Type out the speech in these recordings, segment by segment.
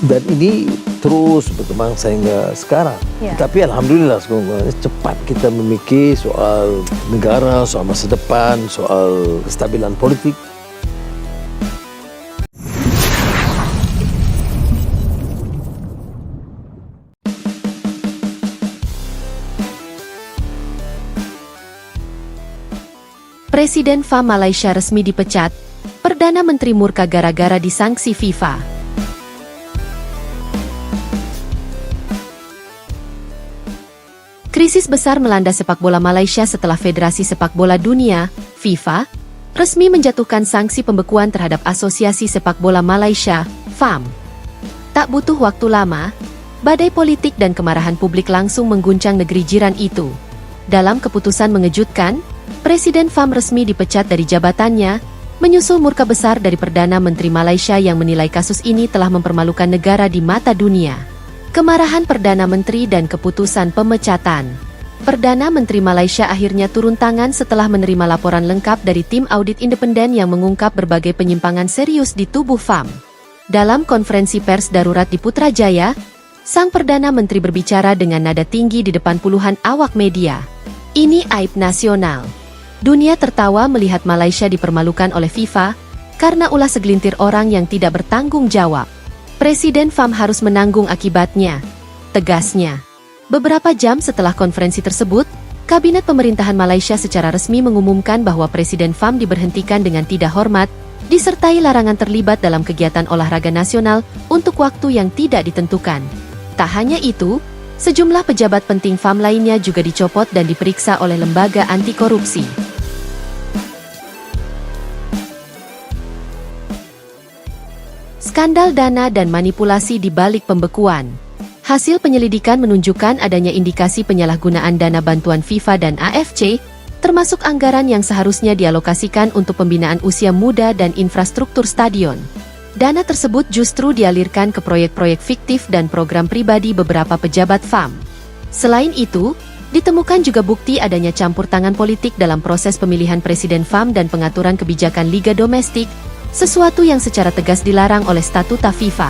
Dan ini terus berkembang sehingga sekarang. Tapi alhamdulillah cepat kita memikir soal negara, soal masa depan, soal kestabilan politik. Presiden FAM Malaysia resmi dipecat. Perdana Menteri murka gara-gara disangsi FIFA. Krisis besar melanda sepak bola Malaysia setelah Federasi Sepak Bola Dunia, FIFA, resmi menjatuhkan sanksi pembekuan terhadap Asosiasi Sepak Bola Malaysia, FAM. Tak butuh waktu lama, badai politik dan kemarahan publik langsung mengguncang negeri jiran itu. Dalam keputusan mengejutkan, Presiden FAM resmi dipecat dari jabatannya, menyusul murka besar dari Perdana Menteri Malaysia yang menilai kasus ini telah mempermalukan negara di mata dunia. Kemarahan Perdana Menteri dan keputusan pemecatan. Perdana Menteri Malaysia akhirnya turun tangan setelah menerima laporan lengkap dari tim audit independen yang mengungkap berbagai penyimpangan serius di tubuh FAM. Dalam konferensi pers darurat di Putrajaya, sang Perdana Menteri berbicara dengan nada tinggi di depan puluhan awak media. Ini aib nasional. Dunia tertawa melihat Malaysia dipermalukan oleh FIFA karena ulah segelintir orang yang tidak bertanggung jawab. Presiden FAM harus menanggung akibatnya, tegasnya. Beberapa jam setelah konferensi tersebut, Kabinet Pemerintahan Malaysia secara resmi mengumumkan bahwa Presiden FAM diberhentikan dengan tidak hormat, disertai larangan terlibat dalam kegiatan olahraga nasional untuk waktu yang tidak ditentukan. Tak hanya itu, sejumlah pejabat penting FAM lainnya juga dicopot dan diperiksa oleh lembaga anti korupsi. Skandal dana dan manipulasi di balik pembekuan. Hasil penyelidikan menunjukkan adanya indikasi penyalahgunaan dana bantuan FIFA dan AFC, termasuk anggaran yang seharusnya dialokasikan untuk pembinaan usia muda dan infrastruktur stadion. Dana tersebut justru dialirkan ke proyek-proyek fiktif dan program pribadi beberapa pejabat FAM. Selain itu, ditemukan juga bukti adanya campur tangan politik dalam proses pemilihan Presiden FAM dan pengaturan kebijakan Liga Domestik, sesuatu yang secara tegas dilarang oleh statuta FIFA.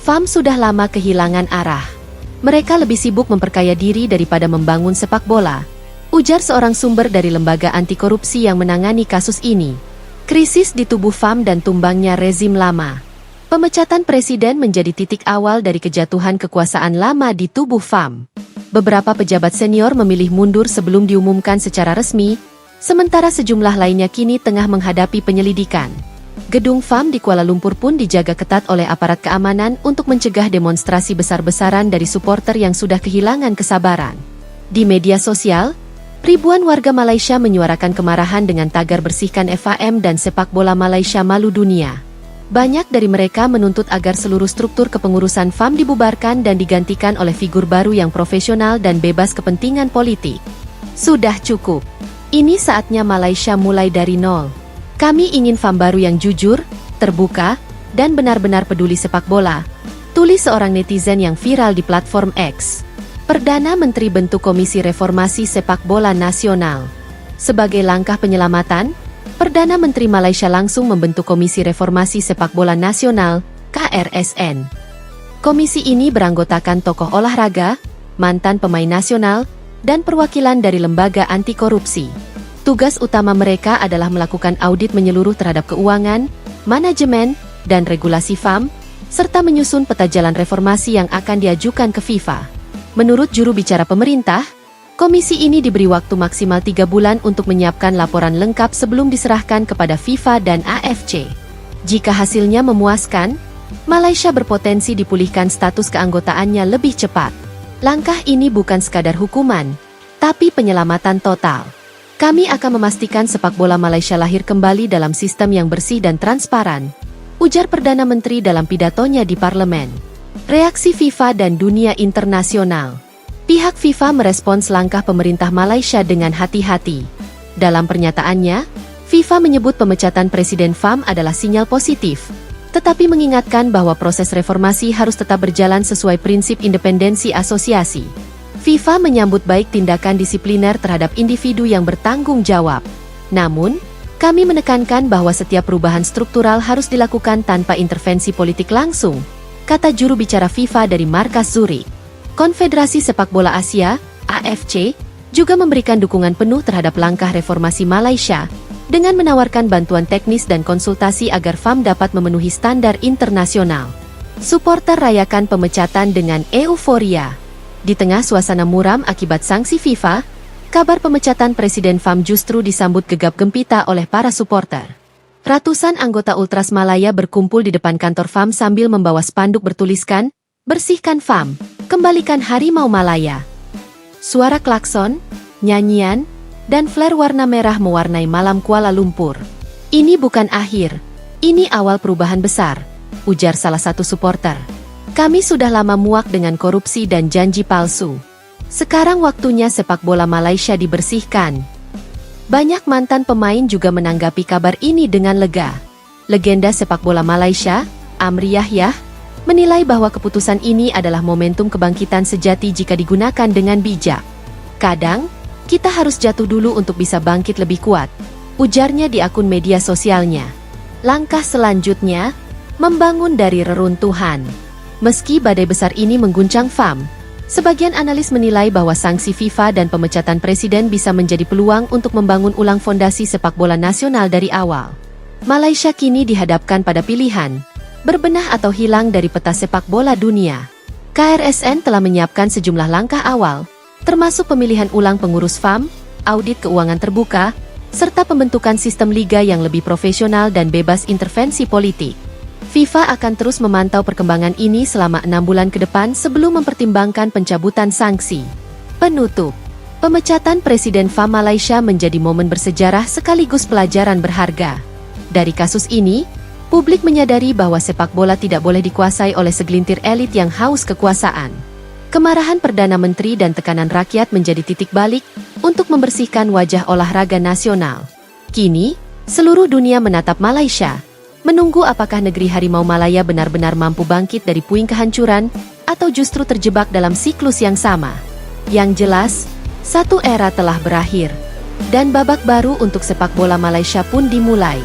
FAM sudah lama kehilangan arah. Mereka lebih sibuk memperkaya diri daripada membangun sepak bola, ujar seorang sumber dari lembaga anti korupsi yang menangani kasus ini. Krisis di tubuh FAM dan tumbangnya rezim lama. Pemecatan presiden menjadi titik awal dari kejatuhan kekuasaan lama di tubuh FAM. Beberapa pejabat senior memilih mundur sebelum diumumkan secara resmi, sementara sejumlah lainnya kini tengah menghadapi penyelidikan. Gedung FAM di Kuala Lumpur pun dijaga ketat oleh aparat keamanan untuk mencegah demonstrasi besar-besaran dari supporter yang sudah kehilangan kesabaran. Di media sosial, ribuan warga Malaysia menyuarakan kemarahan dengan tagar bersihkan FAM dan sepak bola Malaysia malu dunia. Banyak dari mereka menuntut agar seluruh struktur kepengurusan FAM dibubarkan dan digantikan oleh figur baru yang profesional dan bebas kepentingan politik. Sudah cukup. Ini saatnya Malaysia mulai dari nol. Kami ingin FAM baru yang jujur, terbuka, dan benar-benar peduli sepak bola, tulis seorang netizen yang viral di platform X. Perdana Menteri bentuk Komisi Reformasi Sepak Bola Nasional. Sebagai langkah penyelamatan, Perdana Menteri Malaysia langsung membentuk Komisi Reformasi Sepak Bola Nasional, KRSN. Komisi ini beranggotakan tokoh olahraga, mantan pemain nasional, dan perwakilan dari lembaga anti korupsi. Tugas utama mereka adalah melakukan audit menyeluruh terhadap keuangan, manajemen, dan regulasi FAM, serta menyusun peta jalan reformasi yang akan diajukan ke FIFA. Menurut juru bicara pemerintah, komisi ini diberi waktu maksimal 3 bulan untuk menyiapkan laporan lengkap sebelum diserahkan kepada FIFA dan AFC. Jika hasilnya memuaskan, Malaysia berpotensi dipulihkan status keanggotaannya lebih cepat. Langkah ini bukan sekadar hukuman, tapi penyelamatan total. Kami akan memastikan sepak bola Malaysia lahir kembali dalam sistem yang bersih dan transparan, ujar Perdana Menteri dalam pidatonya di parlemen. Reaksi FIFA dan dunia internasional. Pihak FIFA merespons langkah pemerintah Malaysia dengan hati-hati. Dalam pernyataannya, FIFA menyebut pemecatan Presiden FAM adalah sinyal positif, tetapi mengingatkan bahwa proses reformasi harus tetap berjalan sesuai prinsip independensi asosiasi. FIFA menyambut baik tindakan disipliner terhadap individu yang bertanggung jawab. Namun, kami menekankan bahwa setiap perubahan struktural harus dilakukan tanpa intervensi politik langsung, kata juru bicara FIFA dari markas Zurich. Konfederasi Sepak Bola Asia, AFC, juga memberikan dukungan penuh terhadap langkah reformasi Malaysia dengan menawarkan bantuan teknis dan konsultasi agar FAM dapat memenuhi standar internasional. Suporter rayakan pemecatan dengan euforia. Di tengah suasana muram akibat sanksi FIFA, kabar pemecatan Presiden FAM justru disambut gegap gempita oleh para suporter. Ratusan anggota Ultras Malaya berkumpul di depan kantor FAM sambil membawa spanduk bertuliskan, "Bersihkan FAM, kembalikan Harimau Malaya." Suara klakson, nyanyian, dan flare warna merah mewarnai malam Kuala Lumpur. "Ini bukan akhir, ini awal perubahan besar," ujar salah satu suporter. "Kami sudah lama muak dengan korupsi dan janji palsu. Sekarang waktunya sepak bola Malaysia dibersihkan." Banyak mantan pemain juga menanggapi kabar ini dengan lega. Legenda sepak bola Malaysia, Amri Yahya, menilai bahwa keputusan ini adalah momentum kebangkitan sejati jika digunakan dengan bijak. "Kadang, kita harus jatuh dulu untuk bisa bangkit lebih kuat," ujarnya di akun media sosialnya. Langkah selanjutnya, membangun dari reruntuhan. Meski badai besar ini mengguncang FAM, sebagian analis menilai bahwa sanksi FIFA dan pemecatan presiden bisa menjadi peluang untuk membangun ulang fondasi sepak bola nasional dari awal. Malaysia kini dihadapkan pada pilihan, berbenah atau hilang dari peta sepak bola dunia. KRSN telah menyiapkan sejumlah langkah awal, termasuk pemilihan ulang pengurus FAM, audit keuangan terbuka, serta pembentukan sistem liga yang lebih profesional dan bebas intervensi politik. FIFA akan terus memantau perkembangan ini selama 6 bulan ke depan sebelum mempertimbangkan pencabutan sanksi. Penutup, pemecatan Presiden FAM Malaysia menjadi momen bersejarah sekaligus pelajaran berharga. Dari kasus ini, publik menyadari bahwa sepak bola tidak boleh dikuasai oleh segelintir elit yang haus kekuasaan. Kemarahan Perdana Menteri dan tekanan rakyat menjadi titik balik untuk membersihkan wajah olahraga nasional. Kini, seluruh dunia menatap Malaysia, menunggu apakah negeri Harimau Malaya benar-benar mampu bangkit dari puing kehancuran atau justru terjebak dalam siklus yang sama. Yang jelas, satu era telah berakhir, dan babak baru untuk sepak bola Malaysia pun dimulai.